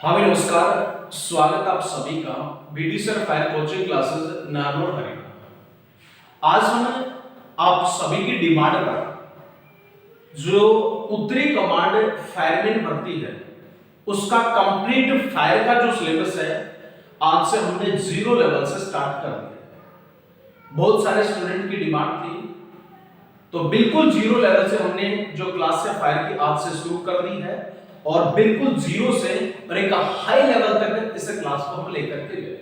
हाँ भाई नमस्कार, स्वागत आप सभी का BD sir fire coaching classes Narnaul Haryana. आज हम आप सभी की डिमांड पर जो उत्तरी कमांड फायरमैन भर्ती है उसका कंप्लीट फायर का जो सिलेबस है आज से हमने 0 लेवल से स्टार्ट कर दिया। बहुत सारे स्टूडेंट की डिमांड थी तो बिल्कुल 0 लेवल से हमने जो क्लास है फायर की आज से शुरू कर दी है और बिल्कुल 0 से और एक हाई लेवल तक इस क्लास को हम लेकर के गए।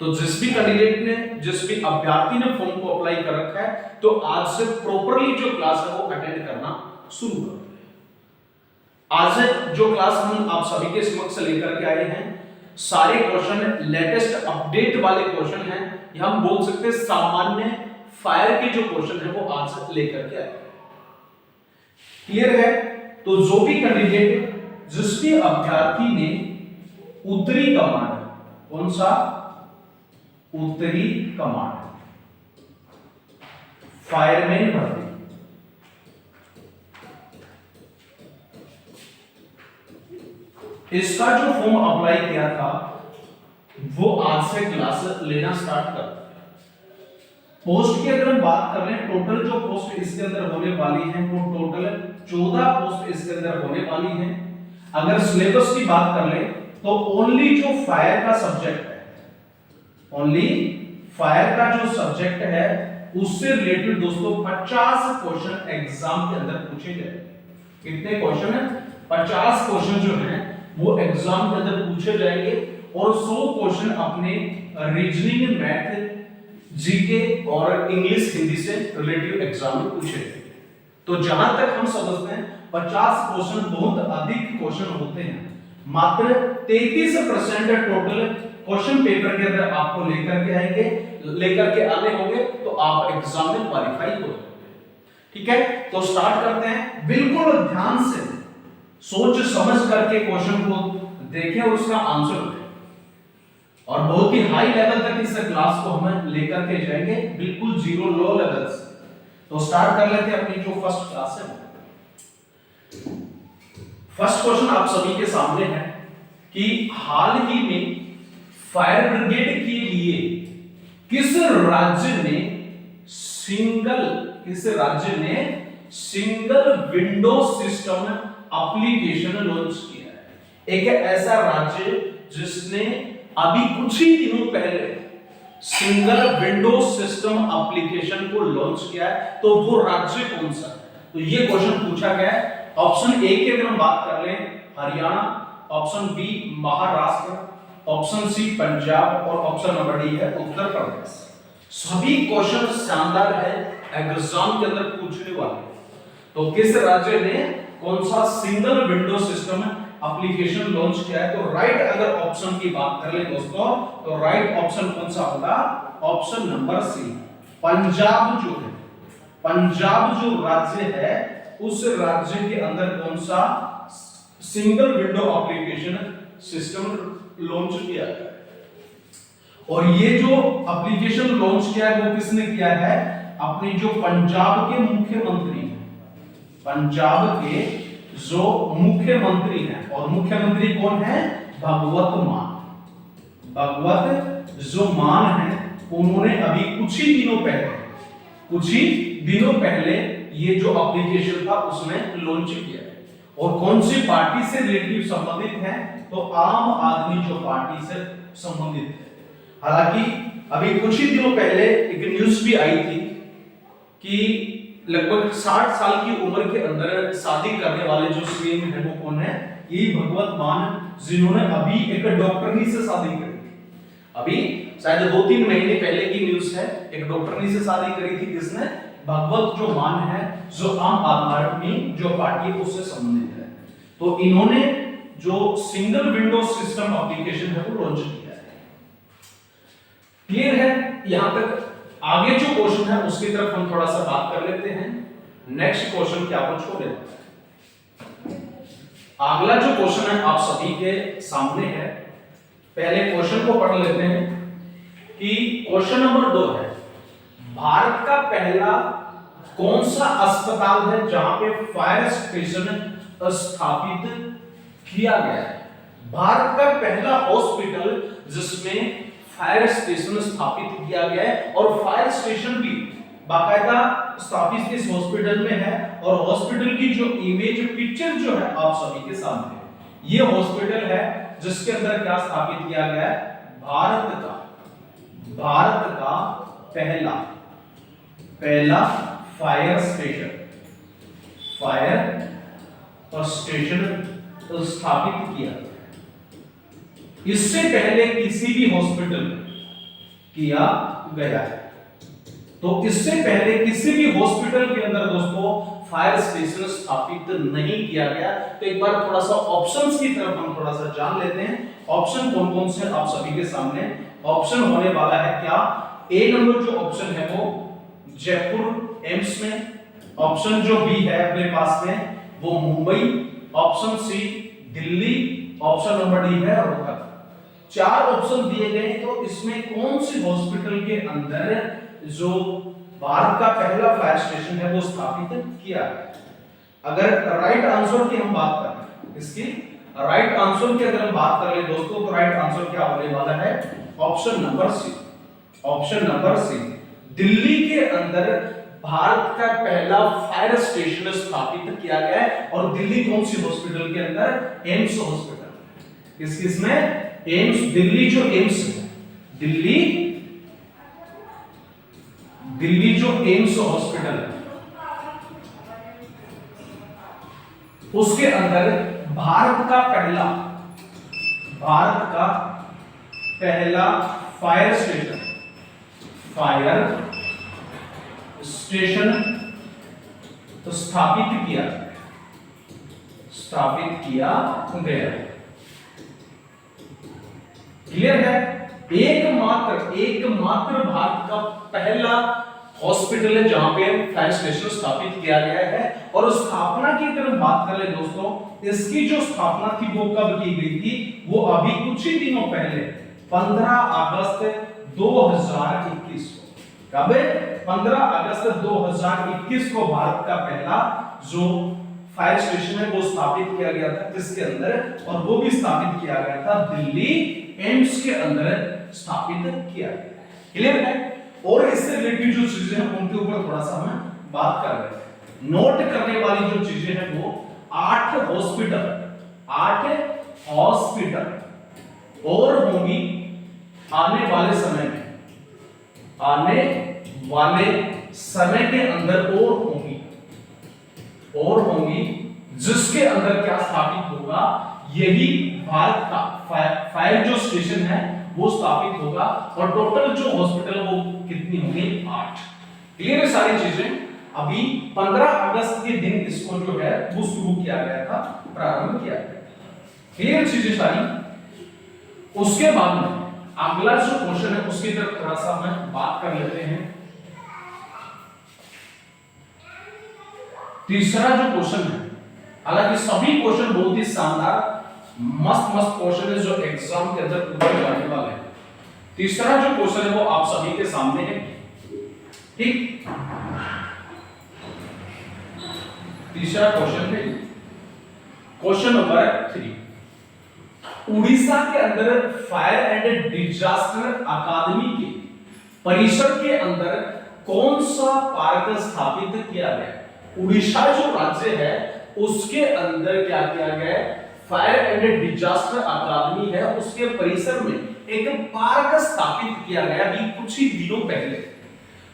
तो जिस भी कैंडिडेट ने जिस भी अभ्यर्थी ने फॉर्म को अप्लाई कर रखा है तो आज से प्रॉपरली जो क्लास है वो अटेंड करना शुरू कर दें। आज जो क्लास हम आप सभी के समक्ष लेकर के आए हैं सारे क्वेश्चन लेटेस्ट अपडेट वाले क्वेश्चन हैं या हम बोल सकते हैं सामान्य फायर के जो क्वेश्चन है वो आज लेकर के आए। क्लियर है? तो जो भी कैंडिडेट जिस भी अभ्यर्थी ने उत्तरी कमांड, कौन सा उत्तरी कमांड फायरमैन भर्ती, इसका जो फॉर्म अप्लाई किया था वो आज से क्लास लेना स्टार्ट कर। पोस्ट की अगर हम बात कर रहे हैं टोटल जो पोस्ट इसके अंदर होने वाली है वो टोटल 14 पोस्ट इसके अंदर होने वाली है। अगर सिलेबस की बात कर ले तो ओनली जो फायर का सब्जेक्ट है, ओनली फायर का जो सब्जेक्ट है उससे रिलेटेड दोस्तों 50 क्वेश्चन एग्जाम के अंदर पूछे गए। कितने क्वेश्चन है? 50 क्वेश्चन जो हैं वो एग्जाम के अंदर पूछे जाएंगे और 100 क्वेश्चन अपने रीजनिंग, मैथ, जीके और इंग्लिश हिंदी से रिलेटेड एग्जाम में पूछे गए। तो जहां तक हम समझते हैं 50 क्वेश्चन बहुत अधिक क्वेश्चन होते हैं। मात्र 33% टोटल क्वेश्चन पेपर के अंदर आपको लेकर के आने होंगे तो आप एग्जाम में क्वालिफाई हो जाओगे। ठीक है, तो स्टार्ट करते हैं। बिल्कुल ध्यान से सोच समझ करके क्वेश्चन को देखें और उसका आंसर दें और बहुत ही हाई लेवल तक इस क्लास को हम लेकर के जाएंगे, बिल्कुल 0 लो लेवल से। तो स्टार्ट कर लेते हैं अपनी जो फर्स्ट क्लास है। फर्स्ट क्वेश्चन आप सभी के सामने है कि हाल ही में फायर ब्रिगेड के लिए किस राज्य ने single window system application launch किया है। एक ऐसा राज्य जिसने अभी कुछ ही दिनों पहले सिंगल विंडो सिस्टम एप्लीकेशन को लॉन्च किया है, तो वो राज्य कौन सा है? तो ये क्वेश्चन पूछा गया है। ऑप्शन ए की अगर हम बात कर लें Haryana, option B Maharashtra, option C Punjab और ऑप्शन नंबर डी है उत्तर प्रदेश। सभी क्वेश्चन शानदार है, एग्जाम के अंदर पूछने वाले। तो किस राज्य ने कौन सा single window system application launch किया है? तो राइट अगर ऑप्शन की बात कर ले दोस्तों तो राइट ऑप्शन कौन सा होगा? ऑप्शन नंबर सी, पंजाब जो है, पंजाब जो राज्य है उस राज्य के अंदर कौन सा single window application system launch किया है। और ये जो एप्लीकेशन लॉन्च किया है वो किसने किया है? अपने जो पंजाब के मुख्यमंत्री हैं, पंजाब के जो मुख्यमंत्री हैं, और मुख्यमंत्री कौन है? भगवत मान। भगवत जो मान है उन्होंने अभी कुछ ही दिनों पहले ये जो एप्लीकेशन था उसमें लॉन्च किया है। और कौन सी पार्टी से रिलेटिव संबंधित है? तो आम आदमी जो पार्टी से संबंधित है। हालांकि अभी कुछ ही दिनों पहले एक न्यूज़ भी आई थी कि लगभग 60 साल की उम्र के अंदर शादी करने वाले जो सीएम है वो कौन है? यही भगवत मान, जिन्होंने अभी एक डॉक्टरनी से शादी करी थी। अभी शायद 2-3 महीने पहले की न्यूज़ है, एक डॉक्टरनी से शादी करी थी। किसने? भगवत जो मान है, जो आम आदमी जो पार्टी है उससे संबंधित है। तो इन्होंने जो सिंगल विंडो सिस्टम एप्लीकेशन है वो लॉन्च किया है। क्लियर है? यहां तक आगे जो क्वेश्चन है उसकी तरफ हम थोड़ा सा बात कर लेते हैं। नेक्स्ट क्वेश्चन क्या कुछ हो रहा है? अगला जो क्वेश्चन है आप सभी के सामने है। पहले क्वेश्चन को पढ़ लेते हैं कि क्वेश्चन नंबर 2 है, भारत का पहला कौन सा अस्पताल है जहां पे फायर स्टेशन स्थापित किया गया है? भारत का पहला हॉस्पिटल जिसमें फायर स्टेशन स्थापित किया गया है और फायर स्टेशन भी बाकायदा स्थापित इस हॉस्पिटल में है। और हॉस्पिटल की जो इमेज पिक्चर जो है आप सभी के सामने है, ये हॉस्पिटल है जिसके अंदर क्या स्थापित किया गया है, भारत का पहला फायर स्टेशन स्थापित किया। इससे पहले किसी भी हॉस्पिटल में किया गया है। तो इससे पहले किसी भी हॉस्पिटल के अंदर दोस्तों फायर स्टेशन स्थापित नहीं किया गया। तो एक बार थोड़ा सा ऑप्शंस की तरफ हम थोड़ा सा जान लेते हैं। ऑप्शन कौन कौन से आप सभी के सामने ऑप्शन होने वाला है क्या, ए नंबर जो ऑप्शन है वो जयपुर एम्स में, ऑप्शन जो बी है अपने पास में वो Mumbai, option C Delhi, option number D है रोहतक। 4 ऑप्शन दिए गए, तो इसमें कौन सी हॉस्पिटल के अंदर जो भारत का पहला फायर स्टेशन है वो स्थापित किया है। अगर राइट आंसर की हम बात करें, इसकी राइट आंसर की अगर हम बात करें दोस्तों, तो राइट आंसर क्या होने वाला है, ऑप्शन नंबर सी दिल्ली के अंदर भारत का पहला फायर स्टेशन स्थापित किया गया है। और दिल्ली कौन सी हॉस्पिटल के अंदर, एम्स हॉस्पिटल। किसमें, एम्स, दिल्ली जो एम्स है, दिल्ली जो एम्स हॉस्पिटल है उसके अंदर भारत का पहला फायर स्टेशन स्थापित किया गया। क्लियर है, एकमात्र भारत का पहला हॉस्पिटल है जहां पे फायर स्टेशन स्थापित किया गया है। और स्थापना की अगर हम बात करें दोस्तों, इसकी जो स्थापना थी वो कब की गई थी, वो अभी कुछ ही दिनों पहले 15 अगस्त 2021 को, कब, 15 अगस्त 2021 को भारत का पहला जो फायर स्टेशन है वो स्थापित किया गया था। किसके अंदर, और वो भी स्थापित किया गया था दिल्ली एम्स के अंदर स्थापित किया गया। क्लियर है, और इससे रिलेटेड जो चीजें हैं उनके ऊपर थोड़ा सा हम बात कर रहे हैं। नोट करने वाली जो चीजें हैं वो 8 हॉस्पिटल और होंगी आने वाले समय के अंदर और होंगी जिसके अंदर क्या स्थापित होगा, यही भारत का फायर जो स्टेशन है वो स्थापित होगा। और टोटल जो हॉस्पिटल वो कितनी होंगी, 8। क्लियर है सारी चीजें। अभी 15 अगस्त के दिन इसको जो है वो शुरू किया गया था, प्रारंभ किया गया था। क्लियर चीजें सारी। उसके बाद में अगला जो क्वेश्चन है उसकी तरफ थोड़ा सा हम बात कर लेते हैं। तीसरा जो क्वेश्चन है, हालांकि सभी क्वेश्चन बहुत ही शानदार मस्त क्वेश्चन है जो एग्जाम के अंदर पूछे जाने वाले हैं। तीसरा जो क्वेश्चन है वो आप सभी के सामने है, ठीक। तीसरा क्वेश्चन है क्वेश्चन नंबर 3। उड़ीसा के अंदर फायर एंड डिजास्टर अकादमी के परिसर के अंदर कौन सा पार्क स्थापित किया गया। उड़ीसा जो राज्य है उसके अंदर क्या किया गया, फायर एंड डिजास्टर अकादमी है, उसके परिसर में एक पार्क स्थापित किया गया अभी कुछ ही दिनों पहले।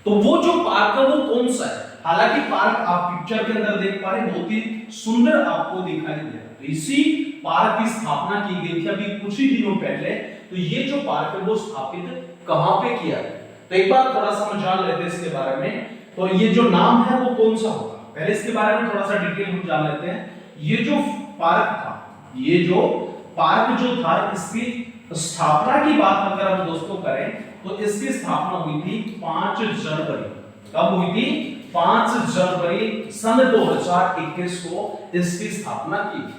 तो वो जो पार्क है वो कौन सा है, हालांकि पार्क आप पिक्चर के अंदर देख पा रहे हैं, बहुत ही सुंदर आपको दिखाई दे रहा है। तो इसी पार्क की स्थापना की गई थी अभी कुछ ही दिनों पहले। तो ये जो पार्क है वो स्थापित कहां पे किया है, तो एक बार थोड़ा सा जान लेते हैं इसके बारे में। तो ये जो नाम है वो कौन सा होगा, पहले इसके बारे में थोड़ा सा डिटेल हम जान लेते हैं। ये जो पार्क था, ये जो पार्क जो था, इसकी स्थापना की बात अगर हम दोस्तों करें तो इसकी स्थापना हुई थी 5 जनवरी। कब हुई थी, 5 जनवरी सन 2021 को इसकी स्थापना की थी।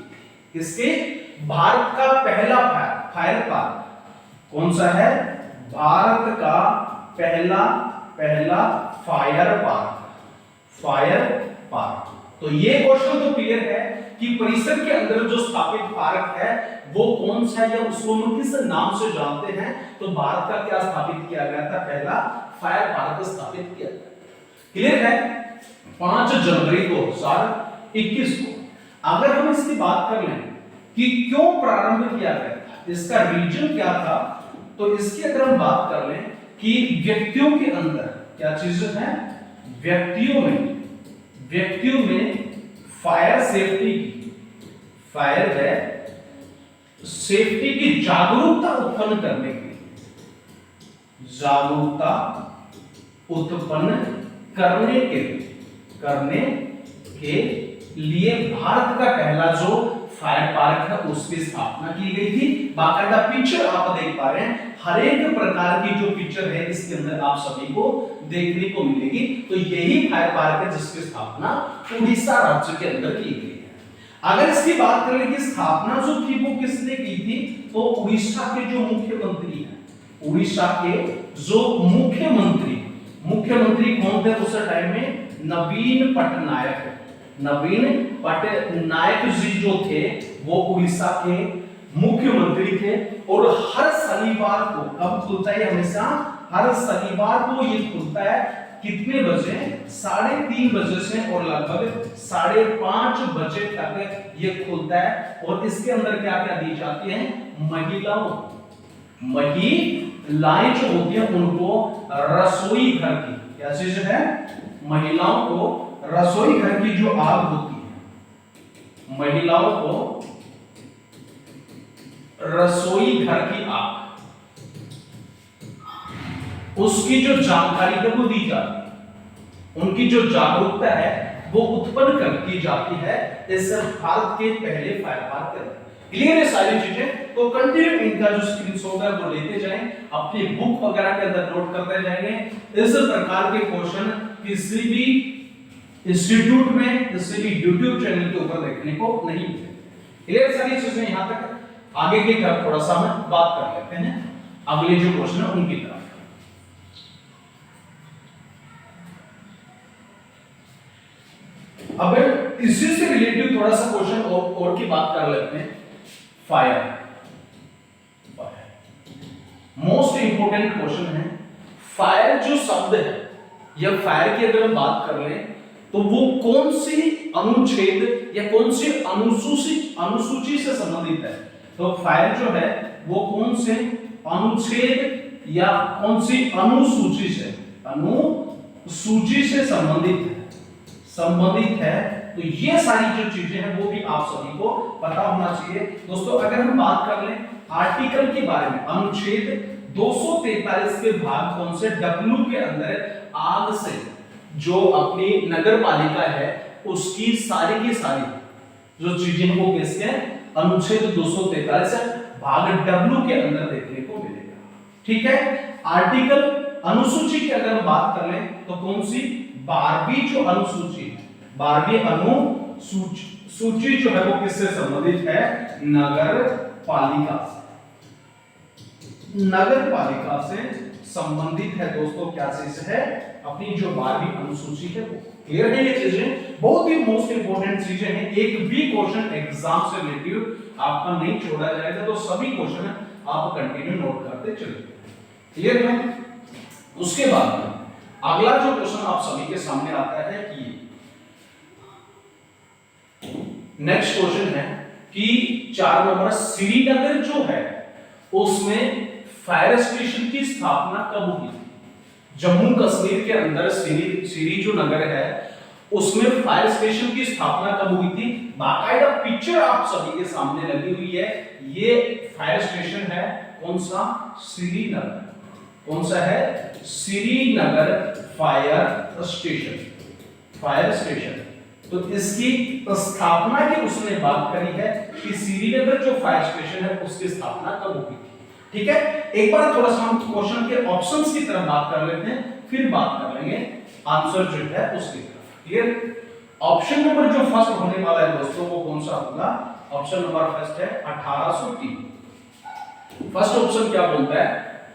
इसके भारत का पहला फायर पार्क कौन सा है, भारत का पहला फायर पार्क। तो ये क्वेश्चन तो क्लियर है कि परिसर के अंदर जो स्थापित पार्क है वो कौन सा है या उसको हम किस नाम से जानते हैं। तो भारत का क्या स्थापित किया गया था, पहला फायर पार्क स्थापित किया गया। क्लियर है। 5 जनवरी 2021 को अगर हम इसकी बात कर लें कि क्यों प्रारंभ किया गया था, इसका रीजन क्या था, तो इसकी अगर हम बात कर लें कि व्यक्तियों के अंदर क्या चीज है, व्यक्तियों में फायर सेफ्टी की जागरूकता उत्पन्न करने के लिए भारत का पहला जो फायर पार्क है उसकी स्थापना की गई थी। बाकायदा पिक्चर आप देख पा रहे हैं, हर एक प्रकार की जो पिक्चर है इसके अंदर आप सभी को देखने को मिलेगी। तो यही फायर पार्क है जिसकी स्थापना उड़ीसा राज्य के अंदर की गई है। अगर इसकी बात करें कि स्थापना जो थी वो किसने की थी, तो उड़ीसा के जो मुख्यमंत्री हैं, उड़ीसा के जो मुख्यमंत्री कौन थे उस टाइम में, नवीन पटनायक जी जो थे वो उड़ीसा के मुख्यमंत्री थे। और हर शनिवार को कब खुलता है, हमेशा हर शनिवार को ये खुलता है। कितने बजे, 3:30 बजे से और लगभग 5:30 बजे तक ये खुलता है। और इसके अंदर क्या क्या दी जाती है, महिलाएं जो होती हैं उनको रसोई घर की क्या चीज है, महिलाओं को रसोई घर की जो आग होती है, महिलाओं को रसोई घर की आग, उसकी जो जानकारी है वो दी जाती है, उनकी जो जागरूकता है वो उत्पन्न कर की जाती है इस भारत के पहले फायर पार्क के अंदर। क्लियर है सारी चीजें। तो कंटिन्यू इनका जो स्क्रीनशॉट है वो लेते जाएं, अपनी बुक वगैरह के अंदर नोट करते जाएंगे। इस प्रकार के क्वेश्चन किसी भी इंस्टीट्यूट में, किसी भी यूट्यूब चैनल के ऊपर देखने को नहीं मिले। क्लियर सारी चीजें। यहां तक आगे की तरफ थोड़ा सा हम बात कर लेते हैं, अगले जो क्वेश्चन है उनकी तरफ। अब इसी से रिलेटेड थोड़ा सा क्वेश्चन और की बात कर लेते हैं। फायर मोस्ट इंपोर्टेंट क्वेश्चन है। फायर जो शब्द है या फायर की अगर हम बात कर लें तो वो कौन सी अनुच्छेद या कौन सी अनुसूची से संबंधित है। तो फायर जो है वो कौन से अनुच्छेद या कौन सी अनुसूची से संबंधित है। तो ये सारी जो चीजें हैं वो भी आप सभी को पता होना चाहिए। दोस्तों अगर हम बात कर लें आर्टिकल के बारे में, अनुच्छेद 243 के भाग कौन से, डब्ल्यू के अंदर आग से जो अपनी नगर पालिका है उसकी सारी की सारी जो चीजें हैं वो किसके, अनुच्छेद 243 भाग डब्ल्यू के अंदर देखने को मिलेगा। ठीक है। आर्टिकल अनुसूची की अगर हम बात कर लें तो कौन सी, 12वीं जो अनुसूची है, 12वीं अनुसूची जो है वो किससे संबंधित है, नगर पालिका से संबंधित है। दोस्तों क्या चीज है, अपनी जो 12वीं अनुसूची है वो। क्लियर है ये चीजें, बहुत ही मोस्ट इंपोर्टेंट चीजें हैं। एक भी क्वेश्चन एग्जाम से रिलेटेड आपका नहीं छोड़ा जाएगा, तो सभी क्वेश्चन आप कंटिन्यू नोट करते चलिए। क्लियर है। उसके बाद अगला जो क्वेश्चन आप सभी के सामने आता है कि नेक्स्ट क्वेश्चन है कि 4 नंबर, श्रीनगर जो है उसमें फायर स्टेशन की स्थापना कब हुई थी। जम्मू कश्मीर के अंदर श्री जो नगर है उसमें फायर स्टेशन की स्थापना कब हुई थी। बाकायदा पिक्चर आप सभी के सामने लगी हुई है। ये फायर स्टेशन है कौन सा, श्रीनगर। कौन सा है, श्रीनगर फायर स्टेशन। तो इसकी स्थापना की उसने बात करी है कि श्रीनगर जो फायर स्टेशन है उसकी स्थापना कब हुई थी। ठीक है। एक बार थोड़ा सा हम क्वेश्चन के ऑप्शंस की तरफ बात कर लेते हैं, फिर बात कर लेंगे आंसर जो है उसकी तरफ। क्लियर। ऑप्शन नंबर जो फर्स्ट होने वाला है दोस्तों वो कौन सा होगा, ऑप्शन नंबर फर्स्ट है 1803। फर्स्ट ऑप्शन क्या बोलता है,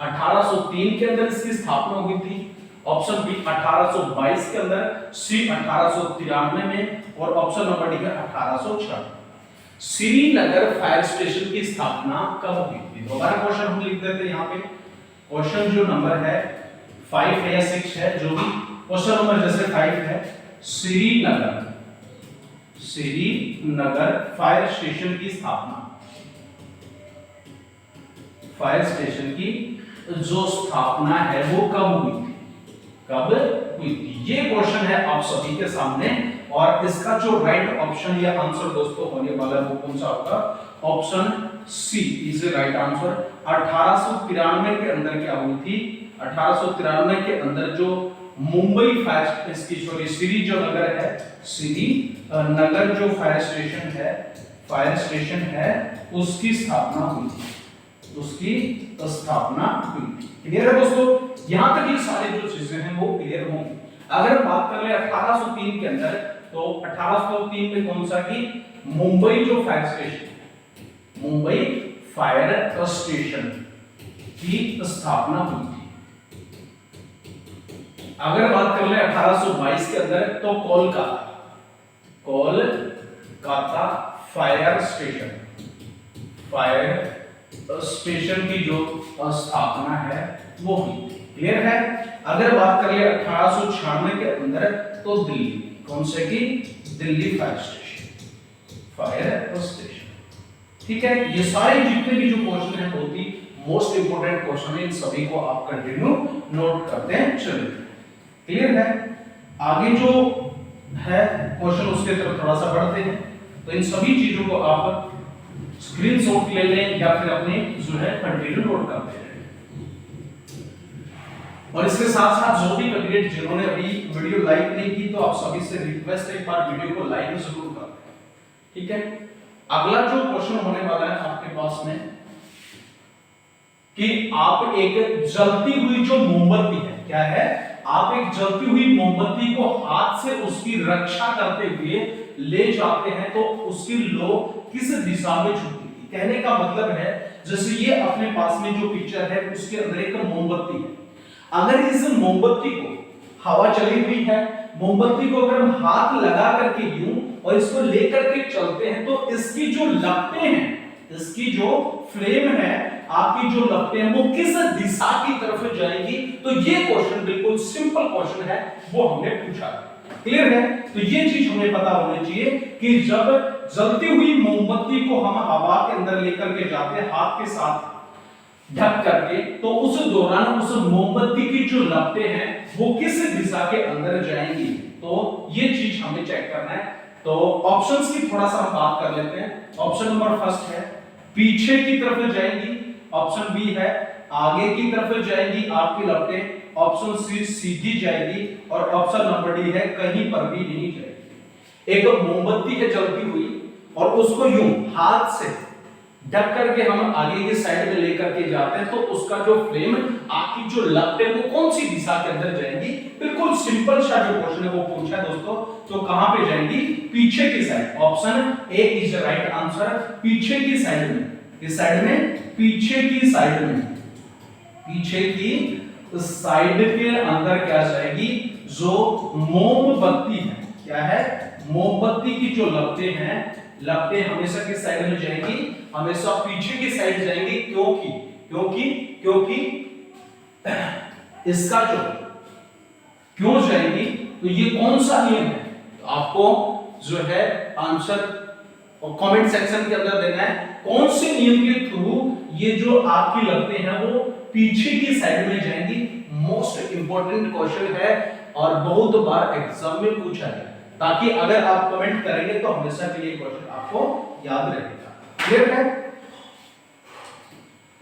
1803 के अंदर इसकी स्थापना हुई थी। ऑप्शन बी 1822 के अंदर, सी 1893 में और ऑप्शन नंबर डी है 1806। श्रीनगर फायर स्टेशन की स्थापना कब हुई थी? दोबारा क्वेश्चन हम लिख देते हैं यहाँ पे। क्वेश्चन जो नंबर है 5 है या 6 है, जो भी क्वेश्चन नंबर जैसे 5 है, श्रीनगर फायर स्टेशन की स्थापना, फायर स्टेशन की जो स्थापना है वो कब हुई थी? कब हुई थी? ये क्वेश्चन है आप सभी के सामने, और इसका जो राइट ऑप्शन या आंसर दोस्तों होने वाला है वो कौन सा होगा? Option C is the right answer. 1893 के अंदर क्या हुई थी? 1893 के अंदर जो मुंबई फायर इसकी श्री जो नगर है, श्री नगर जो फायर स्टेशन है उसकी स्थापना हुई थी, उसकी स्थापना हुई थी। क्लियर है दोस्तों? यहां तक ये सारी जो चीजें हैं वो क्लियर होंगी। अगर बात कर ले 1803 के अंदर, तो 1803 में कौन सा की मुंबई जो fire station, Mumbai fire station की स्थापना हुई थी। अगर बात कर ले 1822 के अंदर, तो कोलकाता फायर स्टेशन की जो स्थापना है वो हुई। क्लियर है? अगर बात कर ले 1896 के अंदर, तो दिल्ली, कौन से की? Delhi fire station. ठीक है, ये सारे जितने भी जो क्वेश्चन है बहुत ही मोस्ट इंपोर्टेंट क्वेश्चन है, इन सभी को आप कंटिन्यू नोट करते हैं चलिए। क्लियर है? आगे जो है क्वेश्चन उसके तरफ थोड़ा सा बढ़ते हैं, तो इन सभी चीजों को आप स्क्रीनशॉट ले लें या फिर अपने जो है कंटिन्यू नोट करते हैं। और इसके साथ साथ जो भी कैंडिडेट जिन्होंने अभी वीडियो लाइक नहीं की, तो आप सभी से रिक्वेस्ट है एक बार वीडियो को लाइक जरूर कर दें। ठीक है, अगला जो क्वेश्चन होने वाला है आपके पास में कि आप एक जलती हुई जो मोमबत्ती है, क्या है? आप एक जलती हुई मोमबत्ती को हाथ से उसकी रक्षा करते हुए ले जाते हैं, तो उसकी लो किस दिशा में झुकती है? कहने का मतलब है जैसे ये अपने पास में जो पिक्चर है उसके अंदर एक मोमबत्ती है। अगर इस मोमबत्ती को, हवा चली हुई है, मोमबत्ती को अगर हम हाथ लगा करके यूं और इसको लेकर के चलते हैं, तो इसकी जो लपटें हैं, इसकी जो फ्लेम है, आपकी जो लपटें हैं, वो किस दिशा की तरफ जाएंगी? तो ये क्वेश्चन बिल्कुल सिंपल क्वेश्चन है, वो हमने पूछा। क्लियर है? तो ये चीज हमें पता होनी चाहिए कि जब जलती हुई मोमबत्ती को हम हवा के अंदर लेकर के जाते हैं हाथ के साथ ढक करके, तो उस दौरान उस मोमबत्ती की जो लपटें हैं वो किस दिशा के अंदर जाएंगी? तो ये चीज हमें चेक करना है। तो ऑप्शंस की थोड़ा सा हम बात कर लेते हैं। ऑप्शन नंबर फर्स्ट है पीछे की तरफ जाएंगी, ऑप्शन बी है आगे की तरफ जाएंगी आपकी लपटें, ऑप्शन सी सीधी जाएगी, और ऑप्शन नंबर डी है कहीं पर भी नहीं जाएगी। एक मोमबत्ती है जलती हुई और उसको यूं हाथ से ढक करके हम आगे की साइड में लेकर के जाते हैं, तो उसका जो फ्लेम, आपकी जो लपटें वो कौन सी दिशा के अंदर जाएंगी? बिल्कुल सिंपल सा जो क्वेश्चन है वो पूछा है दोस्तों, तो कहां पे जाएंगी? पीछे की side. Option A is the right answer. पीछे की साइड में, किस साइड में? पीछे की साइड में, पीछे की साइड के अंदर क्या जाएगी? जो मोमबत्ती है, क्या है? मोमबत्ती की जो लपटें हैं, लपटें हमेशा किस साइड में जाएंगी? हमेशा पीछे की साइड जाएंगी। क्योंकि इसका जो क्यों जाएंगी, तो ये कौन सा नियम है? तो आपको जो है आंसर कमेंट सेक्शन के अंदर देना है। कौन से नियम के थ्रू ये जो आपकी लपटें हैं वो पीछे की साइड में जाएंगी? मोस्ट इंपॉर्टेंट क्वेश्चन है और बहुत बार एग्जाम में पूछा है, ताकि अगर आप कमेंट करेंगे तो हमेशा के लिए क्वेश्चन आपको याद रहेगा। क्लियर है?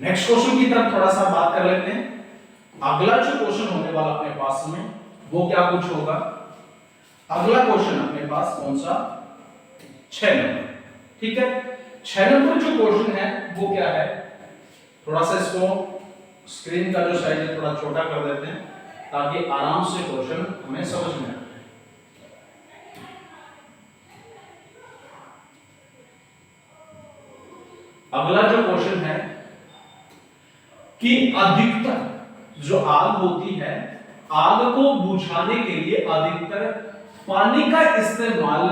नेक्स्ट क्वेश्चन की तरफ थोड़ा सा बात कर लेते हैं। अगला जो क्वेश्चन होने वाला अपने पास में वो क्या कुछ होगा? अगला क्वेश्चन अपने पास कौन सा? 6 नंबर। ठीक है, 6 नंबर जो क्वेश्चन है वो क्या है? थोड़ा सा इसको स्क्रीन का जो साइज है थोड़ा छोटा कर देते हैं, ताकि आराम से क्वेश्चन हमें समझ में आए। अगला जो क्वेश्चन है कि अधिकतर जो आग होती है आग को बुझाने के लिए अधिकतर पानी का इस्तेमाल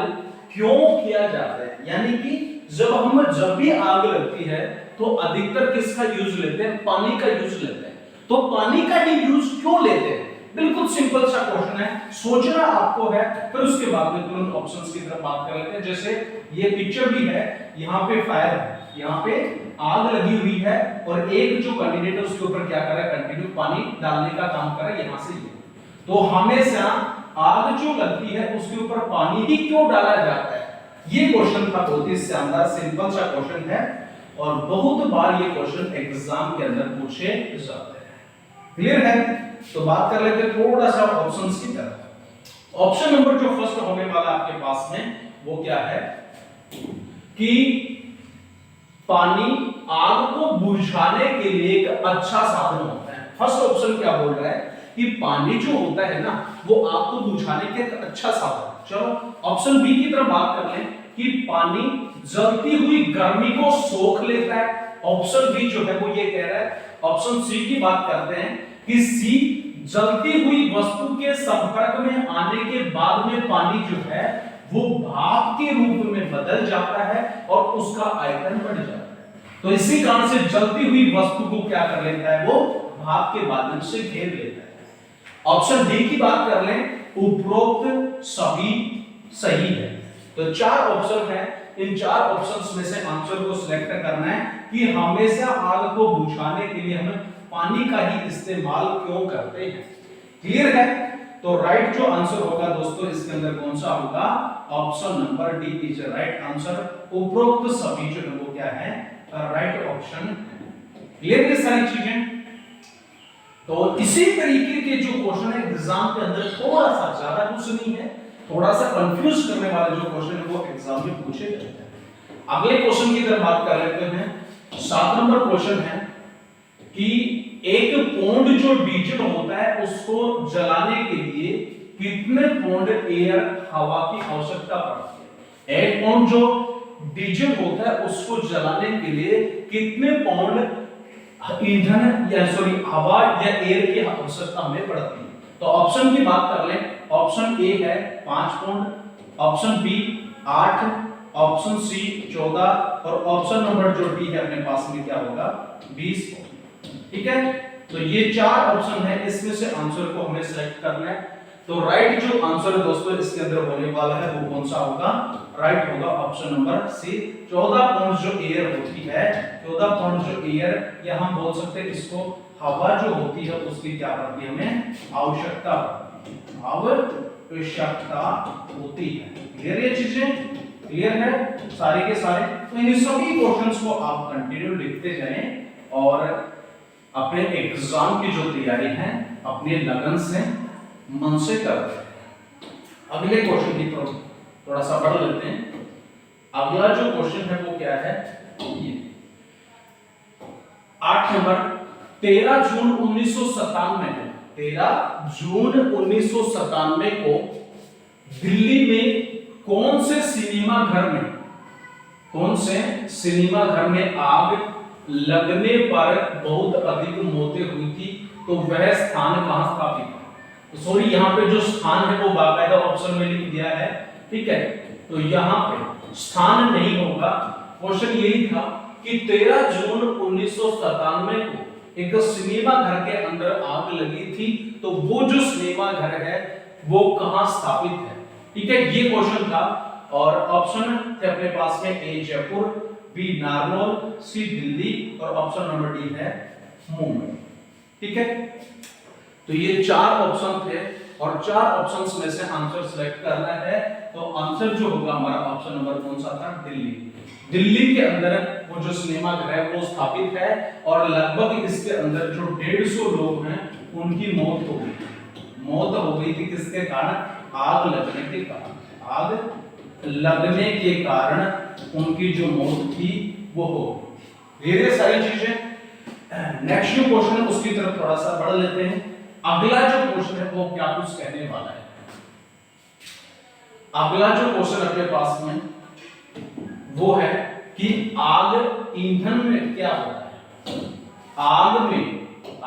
क्यों किया जाता है? यानी कि जब भी आग लगती है तो अधिकतर किसका यूज लेते हैं? पानी का यूज लेते हैं। तो पानी का ही यूज क्यों लेते हैं? बिल्कुल सिंपल सा क्वेश्चन है, सोचना आपको है, फिर उसके बाद में तुरंत ऑप्शंस की तरफ बात कर लेते हैं। जैसे ये पिक्चर भी है, यहाँ पे फायर है, यहाँ पे आग लगी हुई है और एक जो कैंडिडेट है उसके ऊपर क्या कर रहा है? कंटिन्यू पानी डालने का काम कर रहा है, यहां से ये। तो हमेशा आग जो लगती है उसके ऊपर पानी ही क्यों डाला जाता है? ये क्वेश्चन था, बहुत ही शानदार सिंपल सा क्वेश्चन है और बहुत बार ये क्वेश्चन एग्जाम के अंदर पूछे जाते हैं। क्लियर है? तो बात कर लेते हैं थोड़ा सा ऑप्शंस की तरफ। ऑप्शन नंबर जो फर्स्ट होने वाला आपके पास में वो क्या है कि पानी आग को बुझाने के लिए एक अच्छा साधन होता है। फर्स्ट ऑप्शन क्या बोल रहा है कि पानी जो होता है ना वो आग को बुझाने के एक अच्छा साधन। चलो ऑप्शन बी की तरफ बात कर लें कि पानी जलती हुई गर्मी को सोख लेता है। ऑप्शन बी जो है वो ये कह रहा है। ऑप्शन सी की बात करते हैं कि सी जलती हुई वस्तु के संपर्क में आने के बाद में पानी जो है वो भाप के रूप में बदल जाता है और उसका आयतन बढ़ जाता है। तो इसी कारण से जलती हुई वस्तु को क्या कर लेता है? वो भाप के बादल से घेर लेता है। ऑप्शन डी की बात कर लें, उपरोक्त सभी सही है। तो चार ऑप्शन है, इन चार ऑप्शंस में से आंसर को सिलेक्ट करना है कि हमेशा आग को बुझाने के लिए हमें पानी का ही इस्तेमाल क्यों करते हैं। क्लियर है? तो राइट जो आंसर होगा दोस्तों इसके अंदर कौन सा होगा? Option number D is right answer. उपरोक्त सभी जो है वो क्या है? Right option. क्लियर है सारी चीजें? तो इसी तरीके के जो क्वेश्चन है एग्जाम के अंदर थोड़ा सा, ज्यादा कुछ नहीं है, थोड़ा सा कंफ्यूज करने वाले जो क्वेश्चन है वो एग्जाम में पूछे जाते हैं। अगले क्वेश्चन की तरफ बात कर लेते हैं। 7 नंबर क्वेश्चन है कि एक पौंड जो डीजल होता है उसको जलाने के लिए कितने पौंड एयर हवा की आवश्यकता पड़ती है? एक पौंड जो डीजल होता है उसको जलाने के लिए कितने पौंड ईंधन या हवा या एयर की आवश्यकता हमें पड़ती है? तो ऑप्शन की बात कर लें। ऑप्शन ए है 5 pound, option B 8, option C 14 और ऑप्शन नंबर जो डी है अपने पास में क्या होगा? 20 पौंड। ठीक है? तो ये चार ऑप्शन है, इसमें से आंसर को हमें सिलेक्ट करना है। तो राइट जो आंसर दोस्तों इसके अंदर होने वाला है वो कौन सा होगा? राइट होगा ऑप्शन नंबर सी। 14 पौंड जो एयर होती है, 14 पौंड जो एयर, या हम बोल सकते हैं इसको हवा जो होती है उसकी क्या पड़ती है? हमें आवश्यकता पड़ती है, आवश्यकता होती है। क्लियर ये चीजें? क्लियर है सारे के सारे? तो इन सभी क्वेश्चंस को आप कंटिन्यू लिखते जाएं और अपने एग्जाम की जो तैयारी है अपने लगन से, मन से करते हैं। अगले क्वेश्चन की तरफ थोड़ा सा बढ़ लेते हैं। अगला जो क्वेश्चन है वो क्या है? ये 8 नंबर। 13 जून 1997 है, 13 जून 1997 को दिल्ली में कौन से सिनेमा घर में आग लगने पर बहुत अधिक मौतें हुई थी? तो वह स्थान कहां स्थापित है? तो सॉरी, यहाँ पे जो स्थान है वो बाकायदा ऑप्शन में लिख दिया है। ठीक है? तो यहाँ पे स्थान नहीं होगा। क्वेश्चन यही था कि 13 जून 1997 को एक सिनेमा घर के अंदर आग लगी थी, तो वो जो सिनेमा घर है वो कहां स्थापित है? ठीक है? ये क्वेश्चन था और ऑप्शन थे अपने पास में ए जयपुर, बी नारनौल, सी दिल्ली और ऑप्शन नंबर डी है मुंबई। ठीक है? तो ये चार ऑप्शन थे और चार ऑप्शंस में से आंसर सिलेक्ट करना है। तो आंसर जो होगा हमारा ऑप्शन नंबर कौन सा था? दिल्ली। दिल्ली के अंदर वो जो सिनेमा घर है वो स्थापित है और लगभग इसके अंदर जो 150 लोग हैं उनकी मौत हो गई थी। किसके कारण? आग लगने के कारण। आग लगने के कारण उनकी जो मौत थी वो हो गई। ये सारी चीजें। नेक्स्ट जो क्वेश्चन है उसकी तरफ थोड़ा सा बढ़ लेते हैं। अगला जो क्वेश्चन है वो क्या कुछ कहने वाला है? अगला जो क्वेश्चन अपने पास में वो है कि आग ईंधन में क्या होता है?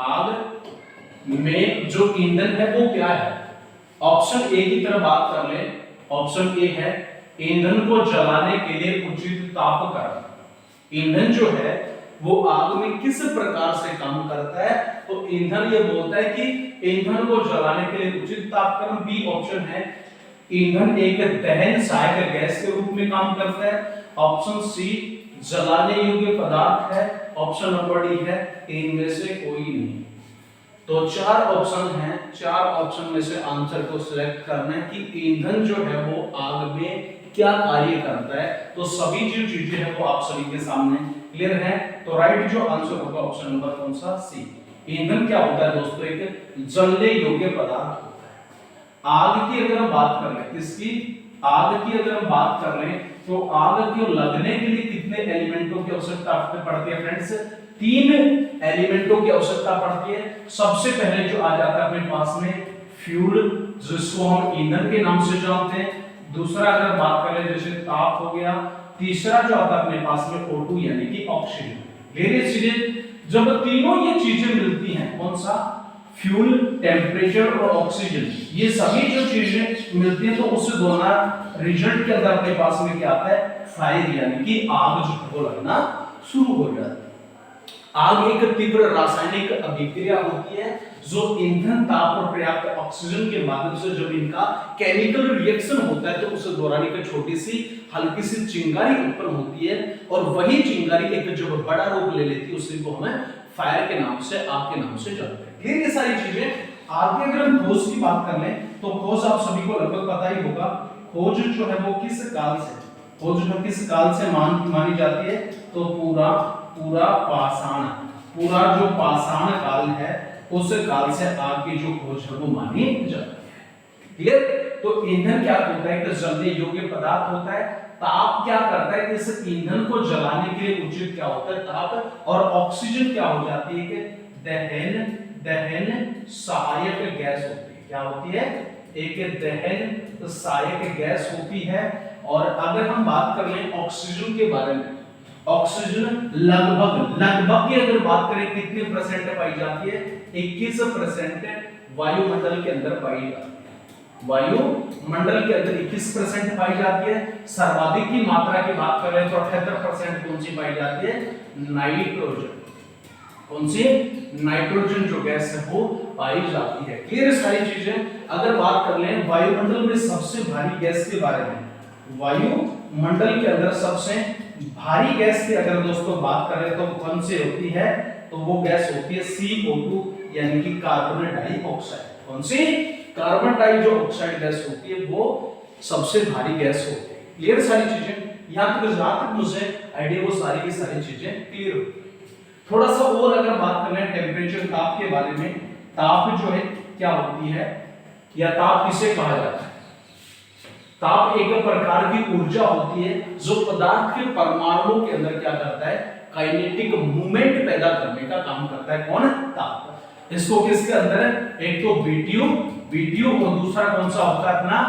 आग में जो ईंधन है वो क्या है? ऑप्शन ए की तरफ बात कर ले। ऑप्शन ए है ईंधन को जलाने के लिए उचित तापकरण। ईंधन जो है वो आग में किस प्रकार से काम करता है? तो ईंधन ये बोलता है कि ईंधन को जलाने के लिए उचित तापकरण। बी ऑप्शन है ईंधन एक दहन सहायक गैस के रूप में काम करता है। ऑप्शन सी जलाने योग्य पदार्थ है। ऑप्शन नंबर डी है इनमें से कोई नहीं। तो चार ऑप्शन हैं, चार ऑप्शन में से आंसर को सिलेक्ट करना है कि ईंधन जो है वो आग में क्या कार्य करता है। तो सभी जो चीजें हैं वो आप सभी के सामने क्लियर है। तो राइट जो आंसर होगा ऑप्शन नंबर कौन सा? सी। ईंधन क्या होता है दोस्तों? एक जलने योग्य पदार्थ होता है। आग की अगर हम बात कर लें, किसकी? आग की अगर हम बात कर लें तो आग को लगने के लिए कितने एलिमेंटों की आवश्यकता पड़ती है फ्रेंड्स? 3 एलिमेंटों की आवश्यकता पड़ती है। सबसे पहले जो आ जाता है अपने पास में फ्यूल, जिसको हम ईंधन के नाम से जानते हैं। दूसरा अगर बात करें जैसे ताप हो गया। तीसरा जो आता है अपने पास में O2 यानी कि ऑक्सीजन। वेरी सीरियस, जब तीनों ये चीजें मिलती हैं, कौन सा? फ्यूल, टेम्परेचर और ऑक्सीजन, ये सभी जो चीजें मिलती हैं तो उससे दोनों रिजल्ट के अंदर अपने पास में क्या आता है? फायर, यानी कि आग जो है वो लगना शुरू हो जाती है। आग एक तीव्र रासायनिक अभिक्रिया होती है जो ईंधन, ताप और पर्याप्त ऑक्सीजन के माध्यम से जब इनका केमिकल रिएक्शन होता है तो उस दौरान एक छोटी सी हल्की सी चिंगारी उत्पन्न होती है और वही चिंगारी एक जब बड़ा रूप ले लेती है उसी को हमें फायर के नाम से, आग के नाम से जानते हैं। क्लियर ये सारी चीजें। आगे अगर हम खोज की बात कर लें तो खोज आप सभी को लगभग पता ही होगा। खोज जो है वो किस काल से, खोज जो किस काल से मानी जाती है? तो पूरा पाषाण, पूरा जो पाषाण काल है उस काल से आग की जो खोज है वो मानी जाती है। क्लियर? तो ईंधन क्या होता है? कि जलने योग्य पदार्थ होता है। ताप क्या करता है? कि इस ईंधन को जलाने के लिए उचित क्या होता है? ताप। और ऑक्सीजन क्या हो जाती है? कि दहन सहायक गैस होती है। क्या होती है? एक दहन सहायक गैस होती है। और अगर हम बात कर लें ऑक्सीजन के बारे में, ऑक्सीजन लगभग की अगर बात करें कितने परसेंट पाई जाती है? 21% वायुमंडल के अंदर पाई जाती है। वायुमंडल के अंदर 21% पाई जाती है। सर्वाधिक की मात्रा की बात करें तो 78% कौन सी पाई जाती है? नाइट्रोजन। कौन सी? नाइट्रोजन जो गैस है वो पाई जाती है। क्लियर सारी चीजें। अगर बात कर लें वायुमंडल में सबसे भारी गैस के बारे में, वायुमंडल के अंदर सबसे भारी गैस की अगर दोस्तों बात करें तो कौन सी होती है? तो वो गैस होती है CO2 यानी कि कार्बन डाइऑक्साइड। कौन सी? कार्बन डाई जो ऑक्साइड गैस होती है वो सबसे भारी गैस होती है। क्लियर सारी चीजें। यहां तक मुझे आइडिया वो सारी की सारी चीजें क्लियर हो गई। थोड़ा सा और अगर बात कर लें टेम्परेचर, ताप के बारे में। ताप जो है क्या होती है या ताप किसे कहा जाता है? ताप एक प्रकार की ऊर्जा होती है जो पदार्थ के परमाणुओं के अंदर क्या करता है? काइनेटिक मूवमेंट पैदा करने का काम करता है। कौन? ताप। इसको किसके अंदर है? एक तो बीटीयू और दूसरा कौन सा होता है अपना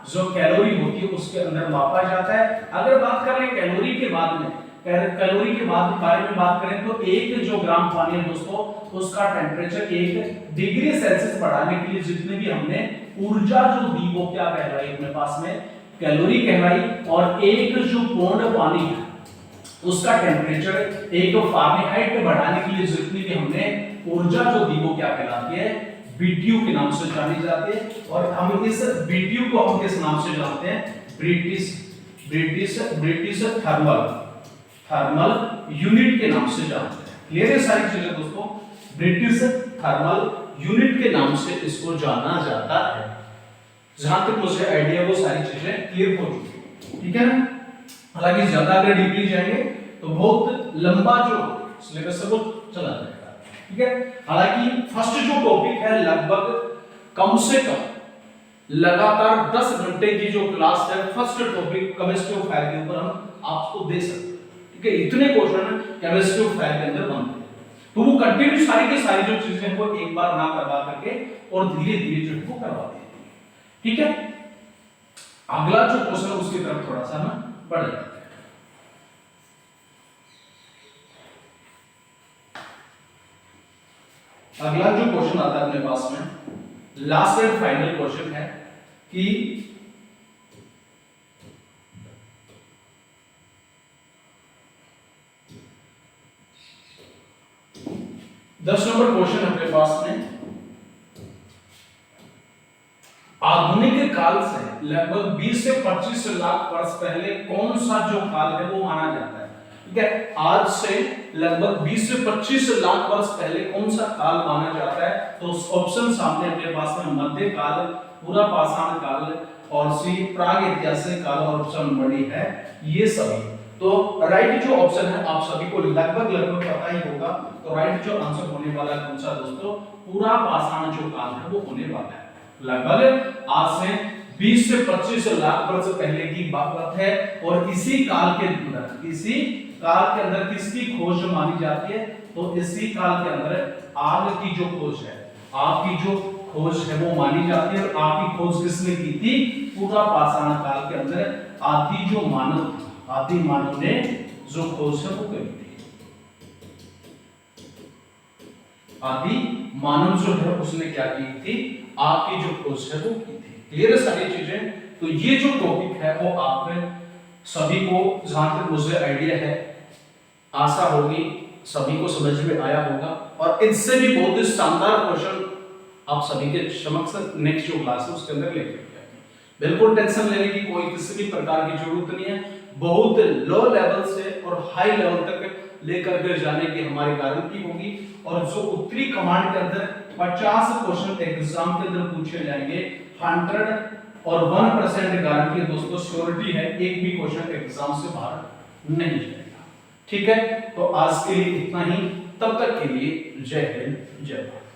जो कैलोरी होती है उसके अंदर मापा जाता है। अगर बात कर लें कैलोरी के बाद में, कैलोरी के बाद बारे में बात करें तो 1 जो ग्राम पानी है दोस्तों उसका टेम्परेचर 1 डिग्री सेल्सियस बढ़ाने के लिए जितने भी हमने ऊर्जा जो दी वो क्या कहलाई अपने पास में? कैलोरी कहलाई। और 1 जो पौंड पानी है उसका टेम्परेचर 1 फारेनहाइट बढ़ाने के लिए जितनी भी हमने ऊर्जा जो दी वो क्या कहलाती है? बीटीयू के नाम से जानी जाती है। और हम इस बीटीयू को हम किस नाम से जानते हैं? ब्रिटिश थर्मल यूनिट के नाम से जानते हैं। क्लियर है सारी चीजें दोस्तों? ब्रिटिश थर्मल यूनिट के नाम से इसको जाना जाता है। जहां तक मुझे आइडिया वो सारी चीजें क्लियर हो चुकी है। ठीक है ना? हालांकि ज्यादा अगर डीपली जाएंगे तो बहुत लंबा जो सिलेबस है वो चला जाएगा। ठीक है? हालांकि फर्स्ट जो टॉपिक है लगभग कम से कम लगातार 10 घंटे की जो क्लास है first topic chemistry of fire के ऊपर हम आपको दे सकते हैं। ठीक है? इतने क्वेश्चन केमिस्ट्री ऑफ फायर के अंदर बनते हैं तो वो कंटिन्यू सारी की सारी जो चीजें वो एक बार ना करवा करके और धीरे धीरे जो है वो करवाते हैं। ठीक है? अगला जो क्वेश्चन उसकी तरफ थोड़ा सा हम बढ़ जाते हैं। अगला जो क्वेश्चन आता है अपने पास में, लास्ट एंड फाइनल क्वेश्चन है कि 10 नंबर क्वेश्चन अपने पास में, आधुनिक काल से लगभग 20 से 25 लाख वर्ष पहले कौन सा जो काल है वो माना जाता है। ठीक है, आज से लगभग 20 से 25 लाख वर्ष पहले कौन सा काल माना जाता है। तो ऑप्शन सामने अपने पास में, मध्य काल, पूरा पाषाण काल और सी प्राग ऐतिहासिक काल और ऑप्शन बड़ी है ये सभी। तो राइट जो ऑप्शन है आप सभी को लगभग पता ही होगा। तो राइट जो आंसर होने वाला है कौन सा दोस्तों, पूरा पाषाण जो काल है वो होने वाला है। लगभग आज से 20 से 25 लाख वर्ष पहले की बात है और इसी काल के अंदर किसकी खोज मानी जाती है। तो इसी काल के अंदर आग की जो खोज है, आग की जो खोज है वो मानी जाती है। और आग की खोज किसने की थी, पूरा पाषाण काल के अंदर आदि मानव ने जो खोज है वो करी थी। आदि मानव जो है उसने क्या की थी, आग की जो खोज है वो की थी। क्लियर है सारी चीजें। तो ये जो टॉपिक है वो आप सभी को जहां तक मुझे आइडिया है, आशा होगी सभी को समझ में आया होगा। और इससे भी बहुत ही शानदार क्वेश्चन आप सभी के समक्ष नेक्स्ट जो क्लास है उसके अंदर लेकर के आएंगे। बिल्कुल टेंशन लेने की कोई किसी भी प्रकार की जरूरत नहीं है। बहुत लो लेवल से और हाई लेवल तक लेकर के जाने की हमारी गारंटी होगी। और जो उत्तरी कमांड के अंदर 50 क्वेश्चन एग्जाम के अंदर पूछे जाएंगे, 100 और 1% गारंटी दोस्तों, श्योरिटी है, एक भी क्वेश्चन एग्जाम से बाहर नहीं जाएगा। ठीक है, तो आज के लिए इतना ही। तब तक के लिए जय हिंद, जय भारत।